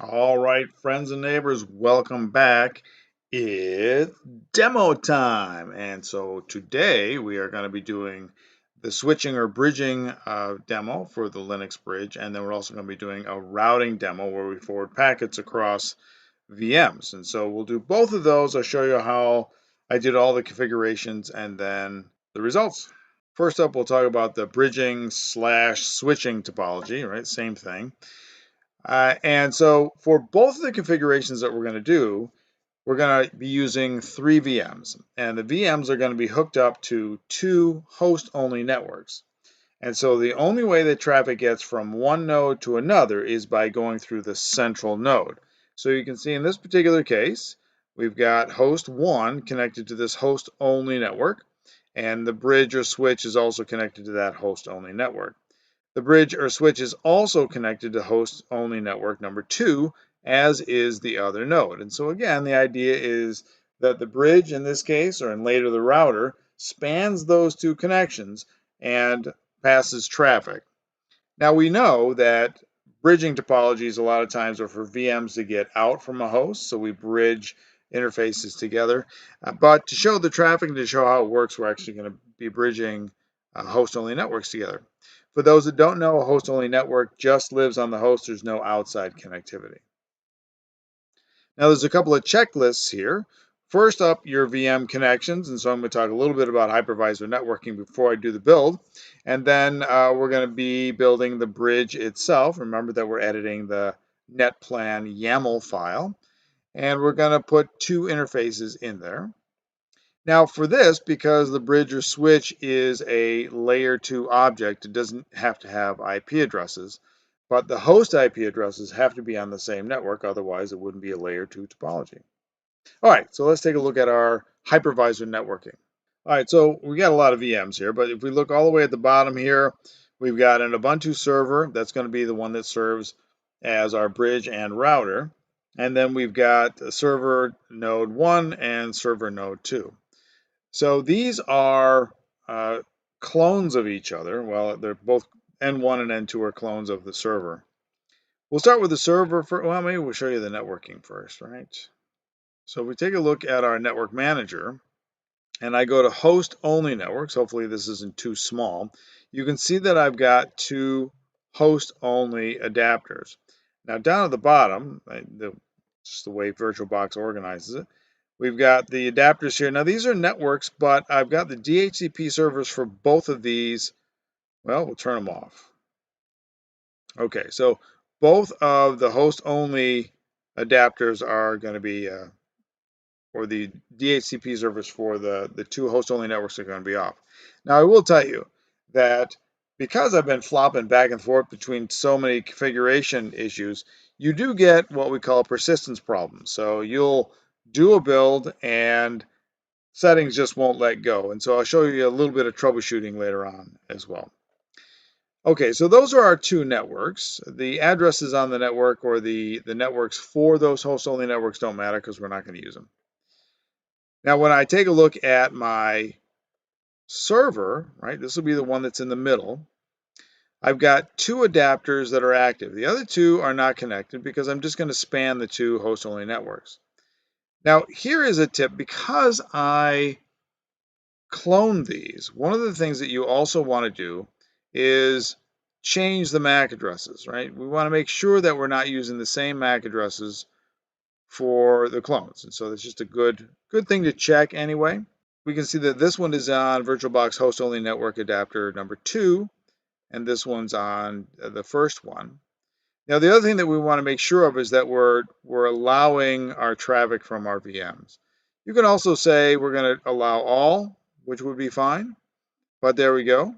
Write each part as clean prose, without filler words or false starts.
All right, friends and neighbors, welcome back. It's demo time. And so today we are going to be doing the switching or bridging demo for the Linux bridge. And then we're also going to be doing a routing demo where we forward packets across VMs. And so we'll do both of those. I'll show you how I did all the configurations and then the results. First up, we'll talk about the bridging / switching topology, right? Same thing. And so for both of the configurations that we're going to do, we're going to be using 3 VMs. And the VMs are going to be hooked up to 2 host-only networks. And so the only way that traffic gets from one node to another is by going through the central node. So you can see in this particular case, we've got host 1 connected to this host-only network, and the bridge or switch is also connected to that host-only network. The bridge or switch is also connected to host-only network number 2, as is the other node. And so again, the idea is that the bridge in this case, or in later the router, spans those 2 connections and passes traffic. Now we know that bridging topologies a lot of times are for VMs to get out from a host, so we bridge interfaces together. But to show the traffic and to show how it works, we're actually going to be bridging host-only networks together. For those that don't know, a host-only network just lives on the host. There's no outside connectivity. Now there's a couple of checklists here. First up, your VM connections, and so I'm going to talk a little bit about hypervisor networking before I do the build. And then we're going to be building the bridge itself. Remember that we're editing the netplan YAML file. And we're going to put 2 interfaces in there. Now for this, because the bridge or switch is a layer 2 object, it doesn't have to have IP addresses, but the host IP addresses have to be on the same network, otherwise it wouldn't be a layer 2 topology. All right, so let's take a look at our hypervisor networking. All right, so we got a lot of VMs here, but if we look all the way at the bottom here, we've got an Ubuntu server. That's going to be the one that serves as our bridge and router. And then we've got server node 1 and server node 2. So these are clones of each other. Well, they're both N1 and N2 are clones of the server. We'll start with the server first. Well, maybe we'll show you the networking first, right? So if we take a look at our network manager, and I go to host only networks, hopefully this isn't too small, you can see that I've got 2 host only adapters. Now down at the bottom, just the way VirtualBox organizes it, we've got the adapters here. Now these are networks, but I've got the DHCP servers for both of these. Well, we'll turn them off. Okay, so both of the host only adapters are going to be or the DHCP servers for the 2 host-only networks are going to be off. Now, I will tell you that because I've been flopping back and forth between so many configuration issues, you do get what we call persistence problems. So you'll do a build and settings just won't let go. And so I'll show you a little bit of troubleshooting later on as well. Okay, so those are our 2 networks. The addresses on the network or the networks for those host-only networks don't matter because we're not going to use them. Now, when I take a look at my server, right, this will be the one that's in the middle, I've got 2 adapters that are active. The other 2 are not connected because I'm just going to span the 2 host-only networks. Now, here is a tip. Because I cloned these, one of the things that you also want to do is change the MAC addresses, right? We want to make sure that we're not using the same MAC addresses for the clones. And so that's just a good thing to check anyway. We can see that this one is on VirtualBox host only network adapter number 2, and this one's on the first one. Now the other thing that we want to make sure of is that we're allowing our traffic from our VMs. You can also say we're going to allow all, which would be fine, but there we go.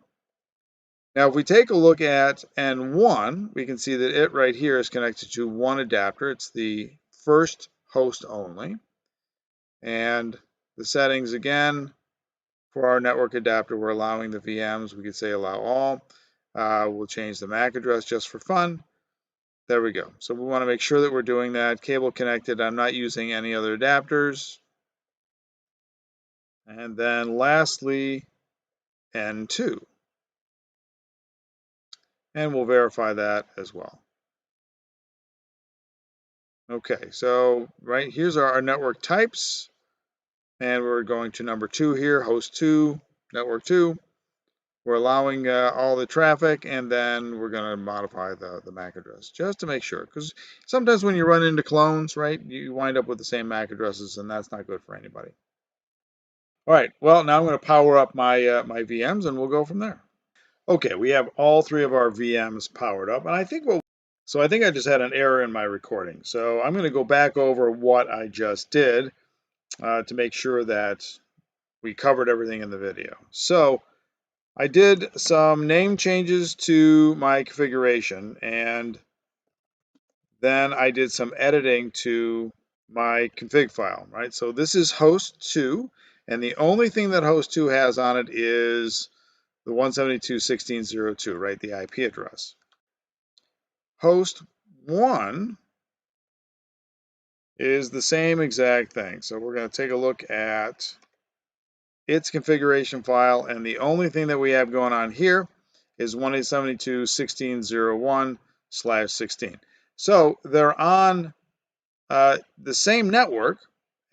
Now if we take a look at N1, we can see that it right here is connected to 1 adapter. It's the first host only. And the settings again, for our network adapter, we're allowing the VMs. We could say allow all. We'll change the MAC address just for fun. There we go. So we want to make sure that we're doing that. Cable connected. I'm not using any other adapters. And then lastly, N2. And we'll verify that as well. Okay, so right here's our network types, and we're going to number 2 here, host 2, network 2. We're allowing all the traffic, and then we're going to modify the MAC address just to make sure, because sometimes when you run into clones, right, you wind up with the same MAC addresses, and that's not good for anybody. All right, well, now I'm going to power up my my VMs, and we'll go from there. Okay, we have all 3 of our VMs powered up, and I think I think I just had an error in my recording. So I'm going to go back over what I just did to make sure that we covered everything in the video. So I did some name changes to my configuration, and then I did some editing to my config file, right? So this is host 2, and the only thing that host 2 has on it is the 172.16.02, right, the IP address. Host 1 is the same exact thing. So we're going to take a look at its configuration file, and the only thing that we have going on here is 172.16.01/16. So they're on the same network,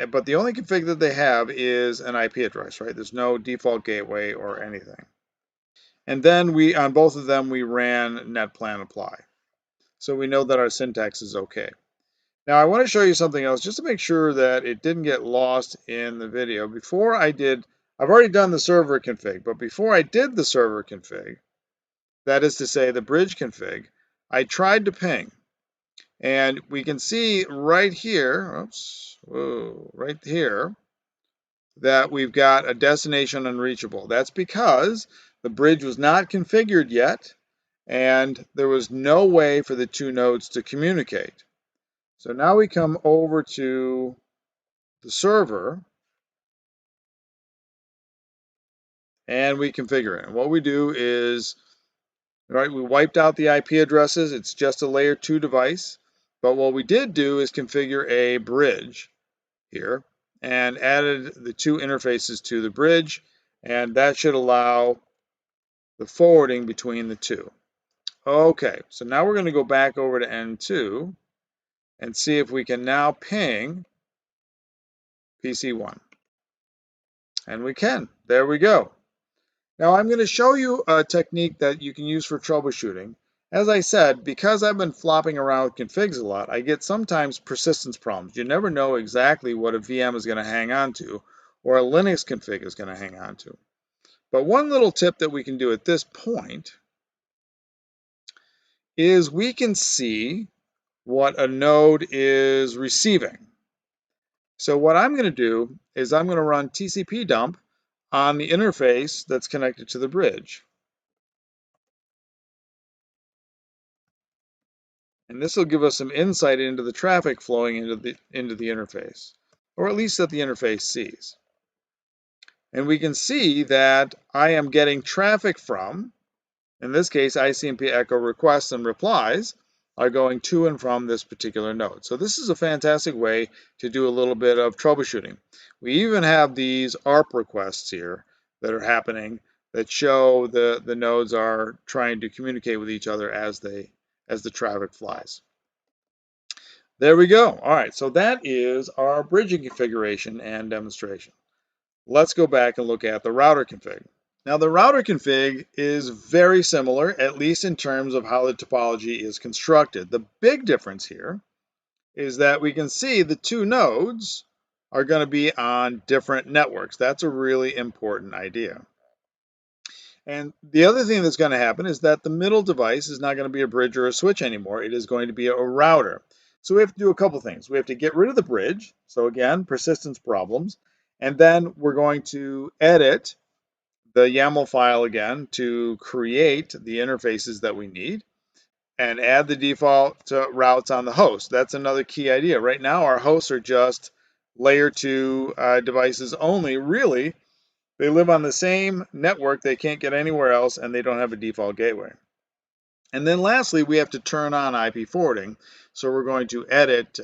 but the only config that they have is an IP address, right? There's no default gateway or anything. And then on both of them, we ran netplan apply. So we know that our syntax is okay. Now I want to show you something else just to make sure that it didn't get lost in the video. I've already done the server config, but before I did the server config, that is to say the bridge config, I tried to ping. And we can see right here, right here, that we've got a destination unreachable. That's because the bridge was not configured yet, and there was no way for the 2 nodes to communicate. So now we come over to the server and we configure it. And what we do is, right, we wiped out the IP addresses. It's just a layer 2 device. But what we did do is configure a bridge here and added the 2 interfaces to the bridge. And that should allow the forwarding between the 2. Okay, so now we're going to go back over to N2 and see if we can now ping PC1. And we can. There we go. Now I'm going to show you a technique that you can use for troubleshooting. As I said, because I've been flopping around with configs a lot, I get sometimes persistence problems. You never know exactly what a VM is going to hang on to or a Linux config is going to hang on to. But one little tip that we can do at this point is we can see what a node is receiving. So what I'm going to do is I'm going to run TCP dump on the interface that's connected to the bridge. And this will give us some insight into the traffic flowing into the interface, or at least that the interface sees. And we can see that I am getting traffic from, in this case, ICMP echo requests and replies are going to and from this particular node. So this is a fantastic way to do a little bit of troubleshooting. We even have these ARP requests here that are happening that show the nodes are trying to communicate with each other as the traffic flies. There we go. All right, so that is our bridging configuration and demonstration. Let's go back and look at the router config. Now the router config is very similar, at least in terms of how the topology is constructed. The big difference here is that we can see the 2 nodes are going to be on different networks. That's a really important idea. And the other thing that's going to happen is that the middle device is not going to be a bridge or a switch anymore. It is going to be a router. So we have to do a couple things. We have to get rid of the bridge. So again, persistence problems. And then we're going to edit the YAML file again to create the interfaces that we need and add the default routes on the host. That's another key idea. Right now, our hosts are just layer 2 devices only. Really, they live on the same network. They can't get anywhere else, and they don't have a default gateway. And then lastly, we have to turn on IP forwarding. So we're going to edit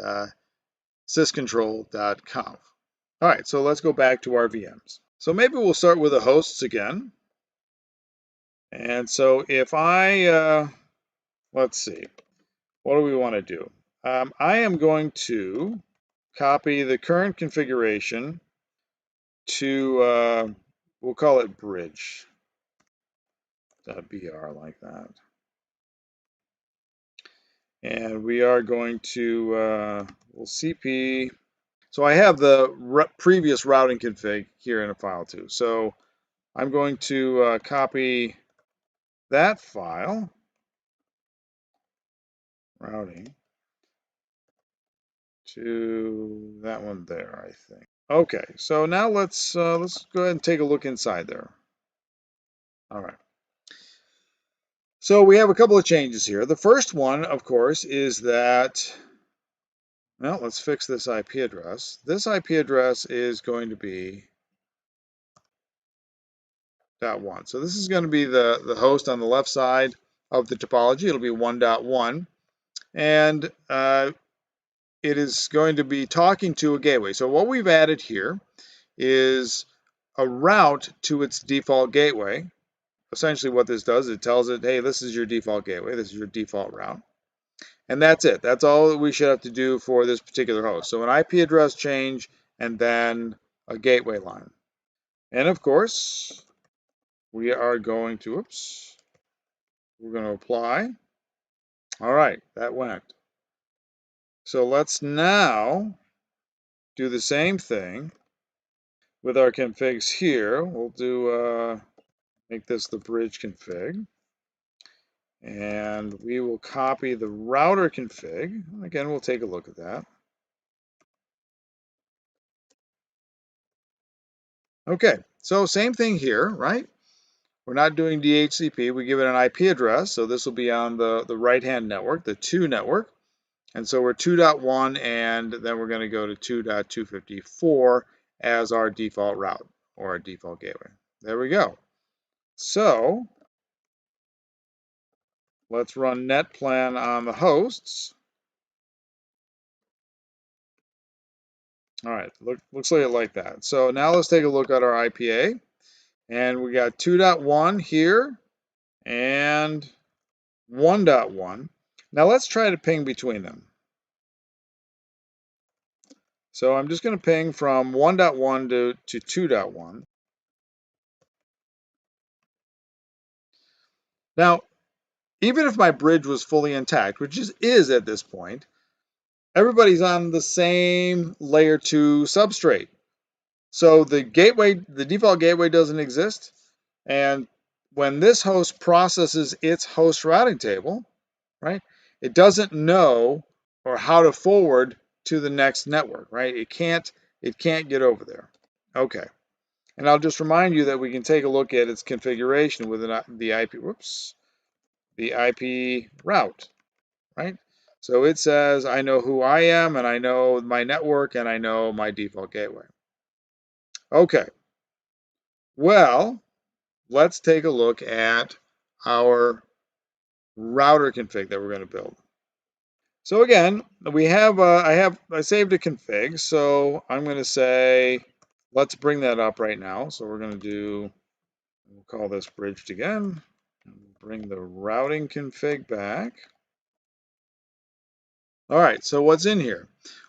sysctl.conf. All right, so let's go back to our VMs. So maybe we'll start with the hosts again. And so if I, let's see, what do we want to do? I am going to copy the current configuration to, we'll call it bridge.br like that. And we are going to, we'll CP. So I have the previous routing config here in a file too. So I'm going to copy that file, routing, to that one there, I think. Okay, so now let's go ahead and take a look inside there. All right. So we have a couple of changes here. The first one, of course, is that, well, let's fix this IP address. This IP address is going to be .1. So this is going to be the host on the left side of the topology. It'll be 1.1. And it is going to be talking to a gateway. So what we've added here is a route to its default gateway. Essentially what this does, it tells it, hey, this is your default gateway, this is your default route. And that's it. That's all that we should have to do for this particular host. So an IP address change and then a gateway line. And of course, we are going to, we're going to apply. All right, that went. So let's now do the same thing with our configs here. We'll do, make this the bridge config. And we will copy the router config. Again, we'll take a look at that. Okay, so same thing here, right? We're not doing DHCP. We give it an IP address. So this will be on the right-hand network, the 2 network. And so we're 2.1, and then we're going to go to 2.254 as our default route or our default gateway. There we go. So let's run netplan on the hosts. All right, looks like that. So now let's take a look at our IPA. And we got 2.1 here and 1.1. Now let's try to ping between them. So I'm just going to ping from 1.1 to 2.1. Now, even if my bridge was fully intact, which is at this point, everybody's on the same layer 2 substrate. So the default gateway doesn't exist. And when this host processes its host routing table, right, it doesn't know or how to forward to the next network, right? It can't get over there. Okay. And I'll just remind you that we can take a look at its configuration with the IP route, right? So it says, I know who I am, and I know my network, and I know my default gateway. Okay. Well, let's take a look at our router config that we're going to build. So again, we have I saved a config, so I'm going to say let's bring that up right now. So we're going to we'll call this bridged again. Bring the routing config back. All right, so what's in here?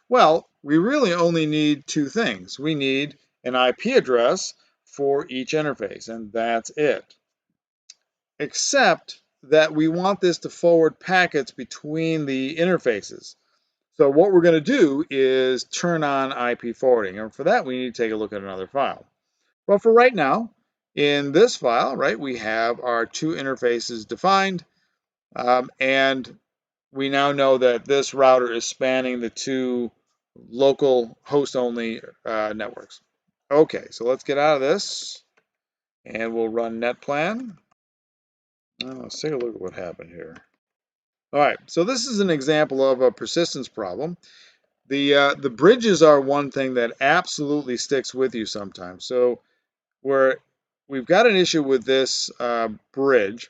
Well, we really only need 2 things. We need an IP address for each interface, and that's it. Except that we want this to forward packets between the interfaces. So what we're going to do is turn on IP forwarding. And for that, we need to take a look at another file. But for right now, in this file, right, we have our 2 interfaces defined. And we now know that this router is spanning the 2 local host-only networks. Okay, so let's get out of this. And we'll run netplan. Let's take a look at what happened here. All right, so this is an example of a persistence problem. The bridges are one thing that absolutely sticks with you sometimes. So we've got an issue with this bridge.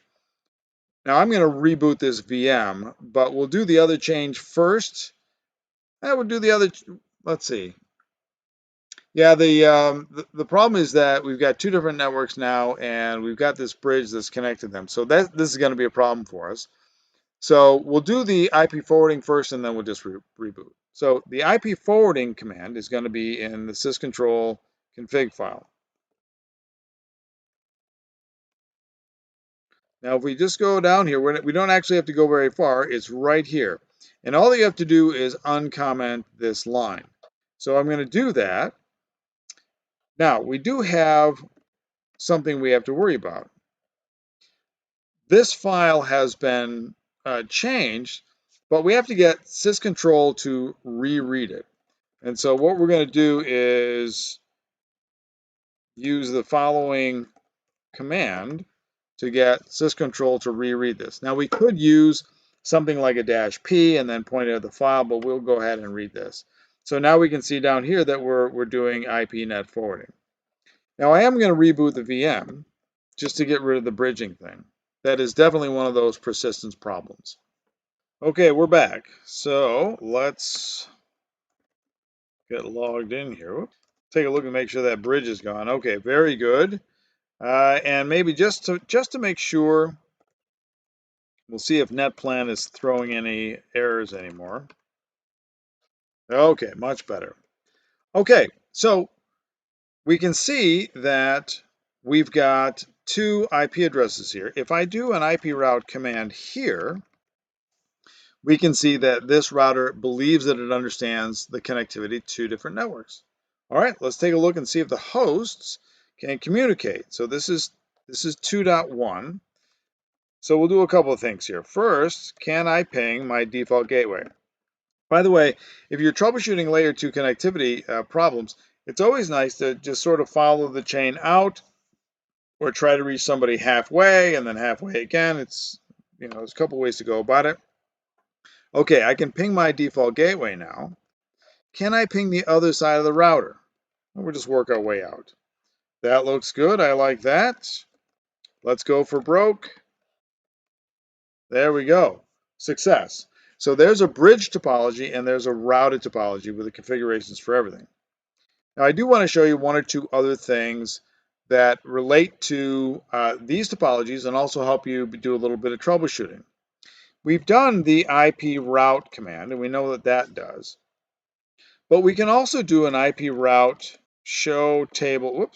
Now I'm going to reboot this VM, but we'll do the other change first. We'll do the other. Let's see. Yeah, the problem is that we've got 2 different networks now, and we've got this bridge that's connected them. So this is going to be a problem for us. So we'll do the IP forwarding first, and then we'll just reboot. So the IP forwarding command is going to be in the sysctl config file. Now, if we just go down here, we don't actually have to go very far. It's right here. And all you have to do is uncomment this line. So I'm going to do that. Now, we do have something we have to worry about. This file has been changed, but we have to get sysctl to reread it. And so what we're going to do is use the following command to get sysctl to reread this. Now we could use something like a -p and then point it at the file, but we'll go ahead and read this. So now we can see down here that we're doing IPNet forwarding. Now I am going to reboot the VM just to get rid of the bridging thing. That is definitely one of those persistence problems. Okay, we're back. So let's get logged in here. Whoops. Take a look and make sure that bridge is gone. Okay, very good. And maybe just to make sure, we'll see if NetPlan is throwing any errors anymore. Okay, much better. Okay, so we can see that we've got two IP addresses here. If I do an IP route command here, we can see that this router believes that it understands the connectivity to different networks. All right, let's take a look and see if the hosts can communicate. So this is 2.1. So we'll do a couple of things here. First, can I ping my default gateway? By the way, if you're troubleshooting layer 2 connectivity problems, it's always nice to just sort of follow the chain out or try to reach somebody halfway and then halfway again. It's, there's a couple ways to go about it. Okay, I can ping my default gateway now. Can I ping the other side of the router? We'll just work our way out. That looks good. I like that. Let's go for broke. There we go. Success. So there's a bridge topology and there's a routed topology with the configurations for everything. Now I do want to show you one or two other things that relate to these topologies and also help you do a little bit of troubleshooting. We've done the IP route command and we know that that does. But we can also do an IP route show table,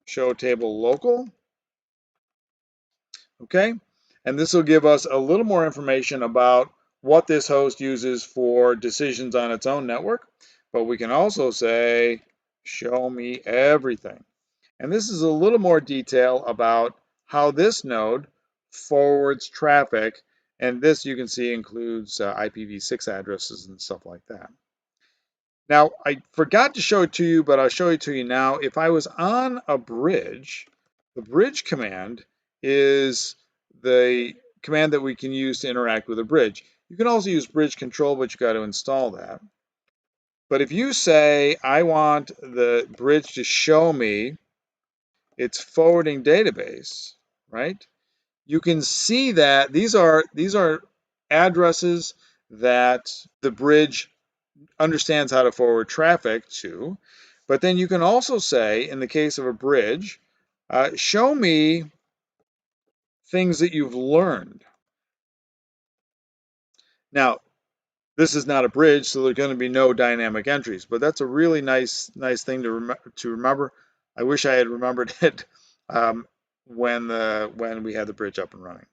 show table local. Okay, and this will give us a little more information about what this host uses for decisions on its own network. But we can also say, show me everything. And this is a little more detail about how this node forwards traffic. And this, you can see, includes IPv6 addresses and stuff like that. Now, I forgot to show it to you, but I'll show it to you now. If I was on a bridge, the bridge command is the command that we can use to interact with a bridge. You can also use bridge control, but you got to install that. But if you say, I want the bridge to show me its forwarding database, right? You can see that these are addresses that the bridge understands how to forward traffic to. But then you can also say, in the case of a bridge, show me things that you've learned. Now, this is not a bridge, so there's going to be no dynamic entries, but that's a really nice thing to remember. I wish I had remembered it when we had the bridge up and running.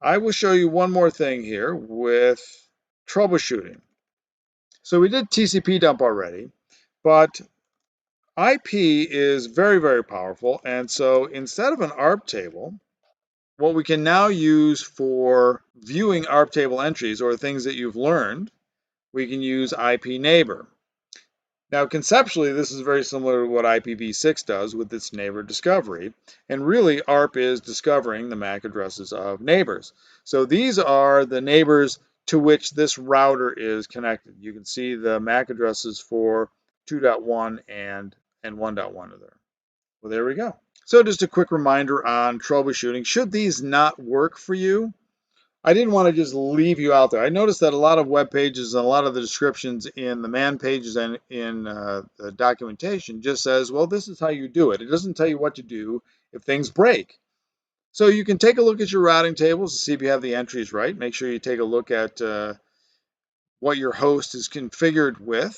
I will show you one more thing here with troubleshooting. So we did TCP dump already, but IP is very, very powerful. And so instead of an ARP table, what we can now use for viewing ARP table entries or things that you've learned, we can use IP neighbor. Now, conceptually, this is very similar to what IPv6 does with its neighbor discovery. And really, ARP is discovering the MAC addresses of neighbors. So these are the neighbors to which this router is connected. You can see the MAC addresses for 2.1 and 1.1 are there. Well, there we go. So just a quick reminder on troubleshooting. Should these not work for you, I didn't want to just leave you out there. I noticed that a lot of web pages and a lot of the descriptions in the man pages and in the documentation just says, well, this is how you do it. It doesn't tell you what to do if things break. So you can take a look at your routing tables to see if you have the entries right. Make sure you take a look at what your host is configured with.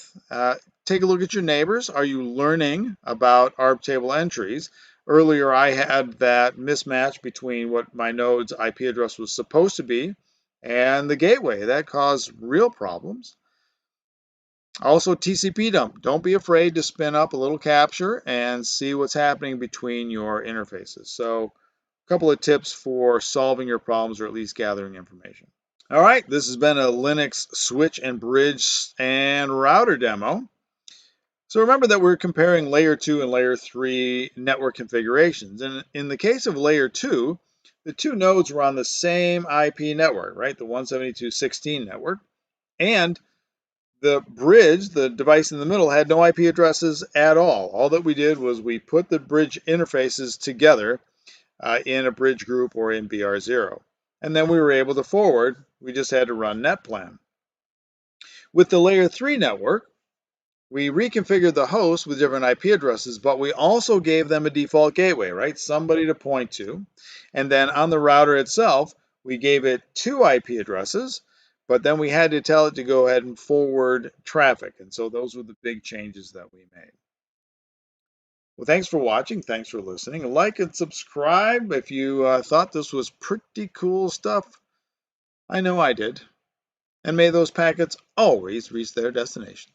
Take a look at your neighbors. Are you learning about ARP table entries? Earlier, I had that mismatch between what my node's IP address was supposed to be and the gateway. That caused real problems. Also, TCP dump. Don't be afraid to spin up a little capture and see what's happening between your interfaces. So, a couple of tips for solving your problems or at least gathering information. All right, this has been a Linux switch and bridge and router demo. So remember that we're comparing layer 2 and layer 3 network configurations. And in the case of layer 2, the two nodes were on the same IP network, right? The 172.16 network. And the bridge, the device in the middle, had no IP addresses at all. All that we did was we put the bridge interfaces together in a bridge group or in BR0. And then we were able to forward. We just had to run netplan. With the layer 3 network, we reconfigured the host with different IP addresses, but we also gave them a default gateway, right? Somebody to point to. And then on the router itself, we gave it 2 IP addresses, but then we had to tell it to go ahead and forward traffic. And so those were the big changes that we made. Well, thanks for watching. Thanks for listening. Like and subscribe if you thought this was pretty cool stuff. I know I did. And may those packets always reach their destination.